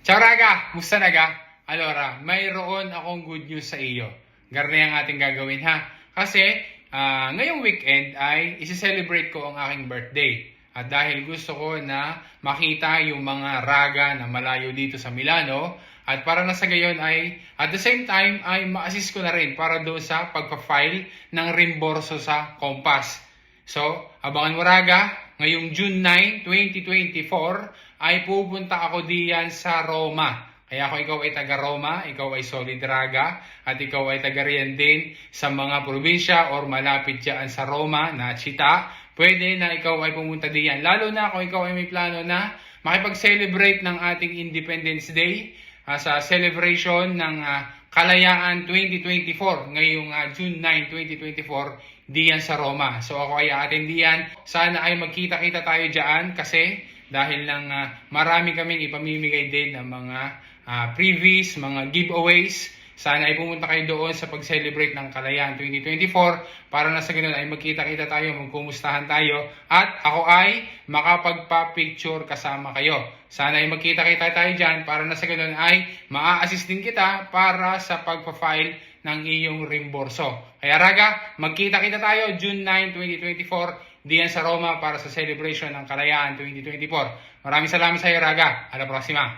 Ciao raga! Musta naga? Allora, mayroon akong good news sa iyo. Garne ang ating gagawin ha. Kasi ngayong weekend ay isi-celebrate ko ang aking birthday. At dahil gusto ko na makita yung mga raga na malayo dito sa Milano, at para na sa gayon ay at the same time ay ma-assist ko na rin para doon sa pagpa-file ng reimborso sa Compass. So, abangan mo raga, ngayong June 9, 2024 ay pupunta ako diyan sa Roma. Kaya kung ikaw ay taga-Roma, ikaw ay solid raga, at ikaw ay taga-riyan din sa mga probinsya or malapit dyan sa Roma na Chita, pwede na ikaw ay pumunta diyan. Lalo na kung ikaw ay may plano na makipag-celebrate ng ating Independence Day sa celebration ng Kalayaan 2024 ngayong June 9, 2024 diyan sa Roma. So ako ay aattend diyan. Sana ay magkita-kita tayo diyan kasi dahil lang marami kaming ipamimigay din ng mga freebies, mga giveaways. Sana ay pumunta kayo doon sa pag-celebrate ng Kalayaan 2024 para na sa ganun ay magkita-kita tayo, magkumustahan tayo at ako ay makapagpa-picture kasama kayo. Sana ay magkita-kita tayo dyan para na sa ganun ay maa-assist din kita para sa pagpa-file ng iyong reimborso. Kaya raga, magkita-kita tayo June 9, 2024 diyan sa Roma para sa celebration ng Kalayaan 2024. Maraming salamat sa iyo raga. Ala próxima.